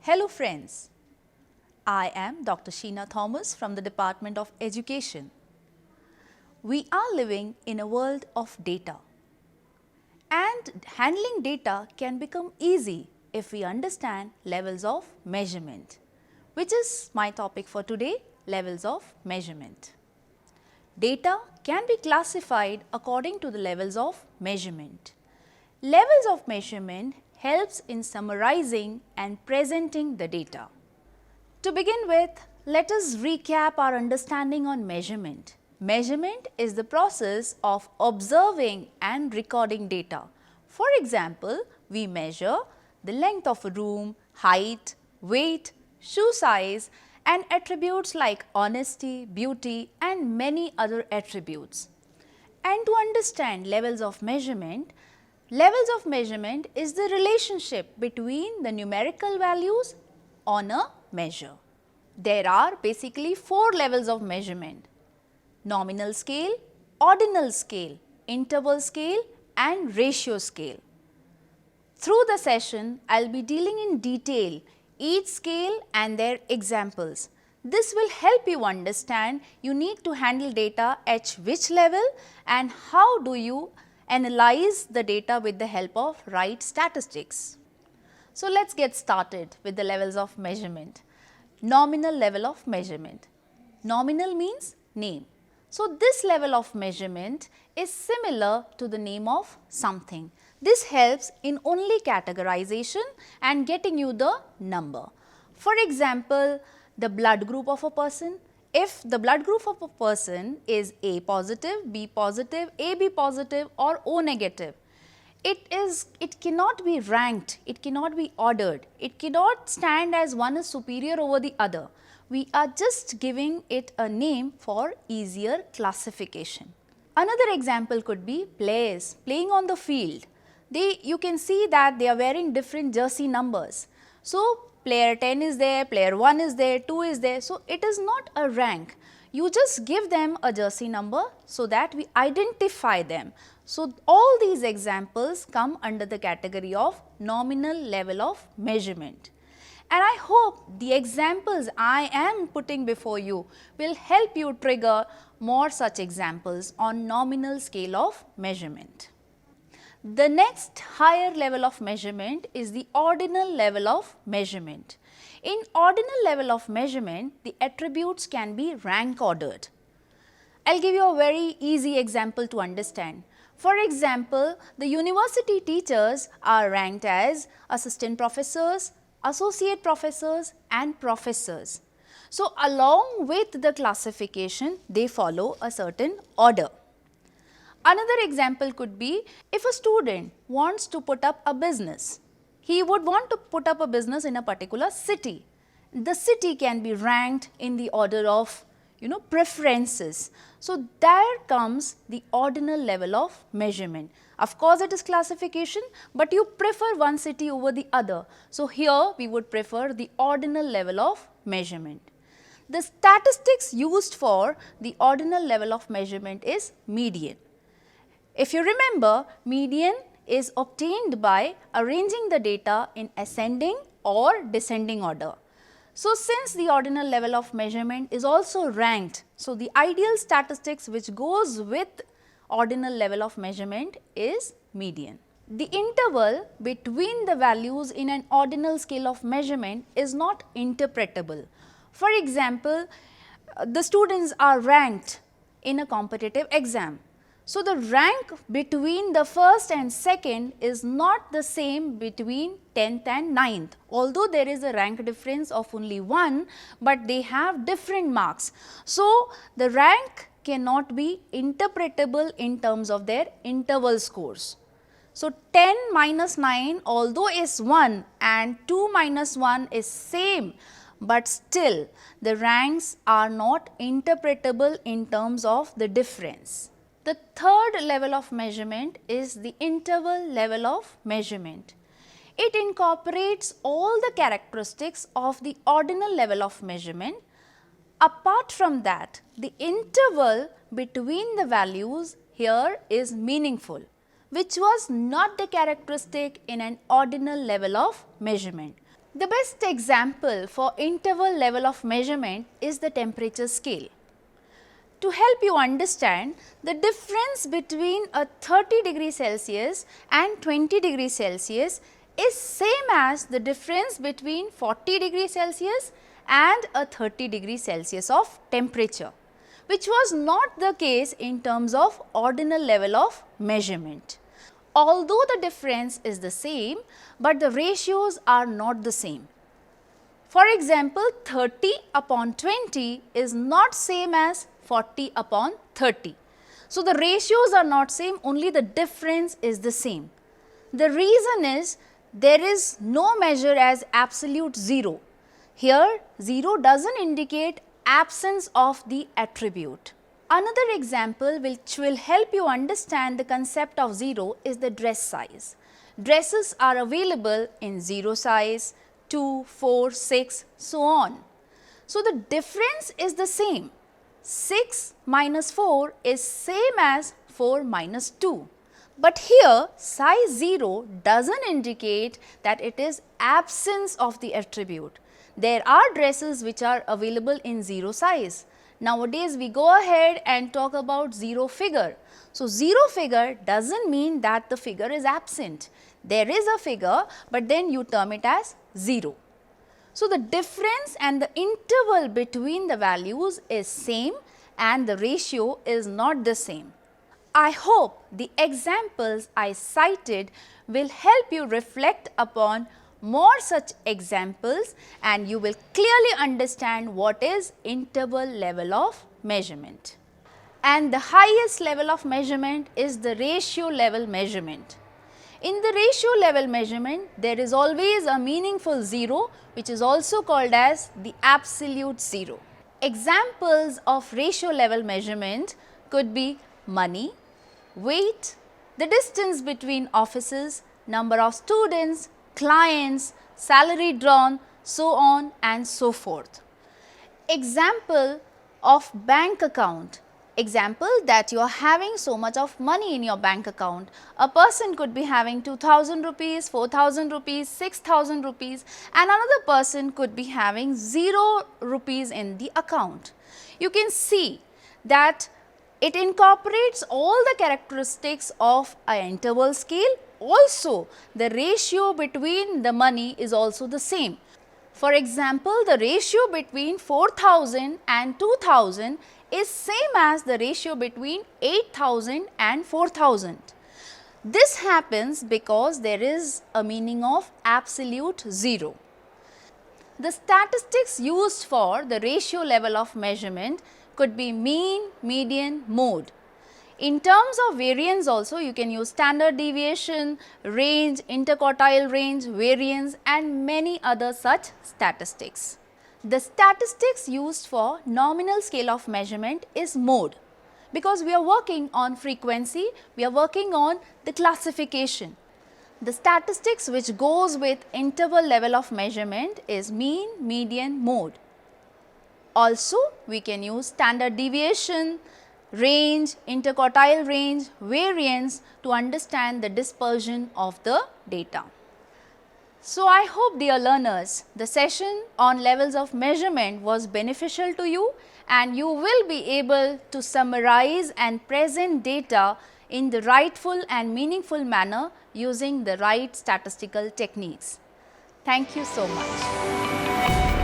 Hello friends, I am Dr. Sheena Thomas from the Department of Education. We are living in a world of data, and handling data can become easy if we understand levels of measurement, which is my topic for today, levels of measurement. Data can be classified according to the levels of measurement. Levels of measurement helps in summarizing and presenting the data. To begin with, let us recap our understanding on measurement. Measurement is the process of observing and recording data. For example, we measure the length of a room, height, weight, shoe size, and attributes like honesty, beauty, and many other attributes. And to understand levels of measurement is the relationship between the numerical values on a measure. There are basically 4 levels of measurement: nominal scale, ordinal scale, interval scale, and ratio scale. Through the session, I will be dealing in detail each scale and their examples. This will help you understand you need to handle data at which level and how do you analyze the data with the help of right statistics. So let's get started with the levels of measurement. Nominal level of measurement. Nominal means name. So this level of measurement is similar to the name of something. This helps in only categorization and getting you the number. For example, the blood group of a person. If the blood group of a person is A positive, B positive, AB positive or O negative, it cannot be ranked, it cannot be ordered, it cannot stand as one is superior over the other. We are just giving it a name for easier classification. Another example could be players playing on the field. You can see that they are wearing different jersey numbers. So, player 10 is there, player 1 is there, 2 is there. So, it is not a rank. You just give them a jersey number so that we identify them. So, all these examples come under the category of nominal level of measurement. And I hope the examples I am putting before you will help you trigger more such examples on nominal scale of measurement. The next higher level of measurement is the ordinal level of measurement. In ordinal level of measurement, the attributes can be rank ordered. I will give you a very easy example to understand. For example, the university teachers are ranked as assistant professors, associate professors and professors. So, along with the classification, they follow a certain order. Another example could be if a student wants to put up a business, he would want to put up a business in a particular city. The city can be ranked in the order of preferences. So, there comes the ordinal level of measurement. Of course, it is classification, but you prefer one city over the other. So, here we would prefer the ordinal level of measurement. The statistics used for the ordinal level of measurement is median. If you remember, median is obtained by arranging the data in ascending or descending order. So, since the ordinal level of measurement is also ranked, so the ideal statistics which goes with ordinal level of measurement is median. The interval between the values in an ordinal scale of measurement is not interpretable. For example, the students are ranked in a competitive exam. So, the rank between the first and second is not the same between 10th and 9th, although there is a rank difference of only 1, but they have different marks. So, the rank cannot be interpretable in terms of their interval scores. So, 10 minus 9 although is 1 and 2 minus 1 is same, but still the ranks are not interpretable in terms of the difference. The third level of measurement is the interval level of measurement. It incorporates all the characteristics of the ordinal level of measurement. Apart from that, the interval between the values here is meaningful, which was not the characteristic in an ordinal level of measurement. The best example for interval level of measurement is the temperature scale. To help you understand, the difference between a 30 degree Celsius and 20 degree Celsius is same as the difference between 40 degree Celsius and a 30 degree Celsius of temperature, which was not the case in terms of ordinal level of measurement. Although the difference is the same, but the ratios are not the same. For example, 30 upon 20 is not same as 40 upon 30. So, the ratios are not same, only the difference is the same. The reason is there is no measure as absolute 0. Here 0 does not indicate absence of the attribute. Another example which will help you understand the concept of 0 is the dress size. Dresses are available in 0 size, 2, 4, 6, so on. So, the difference is the same. 6 minus 4 is same as 4 minus 2. But here size 0 does not indicate that it is absence of the attribute. There are dresses which are available in 0 size. Nowadays we go ahead and talk about 0 figure. So, 0 figure does not mean that the figure is absent. There is a figure, but then you term it as 0. So, the difference and the interval between the values is same and the ratio is not the same. I hope the examples I cited will help you reflect upon more such examples and you will clearly understand what is interval level of measurement. And the highest level of measurement is the ratio level measurement. In the ratio level measurement, there is always a meaningful 0 which is also called as the absolute 0. Examples of ratio level measurement could be money, weight, the distance between offices, number of students, clients, salary drawn, so on and so forth. Example of bank account. Example that you are having so much of money in your bank account. A person could be having 2000 rupees, 4000 rupees, 6000 rupees and another person could be having 0 rupees in the account. You can see that it incorporates all the characteristics of an interval scale. Also, the ratio between the money is also the same. For example, the ratio between 4000 and 2000 is same as the ratio between 8000 and 4000. This happens because there is a meaning of absolute 0. The statistics used for the ratio level of measurement could be mean, median, mode. In terms of variance also, you can use standard deviation, range, interquartile range, variance and many other such statistics. The statistics used for nominal scale of measurement is mode, because we are working on frequency, we are working on the classification. The statistics which goes with interval level of measurement is mean, median, mode. Also, we can use standard deviation, range, interquartile range, variance to understand the dispersion of the data. So, I hope dear learners, the session on levels of measurement was beneficial to you and you will be able to summarize and present data in the rightful and meaningful manner using the right statistical techniques. Thank you so much.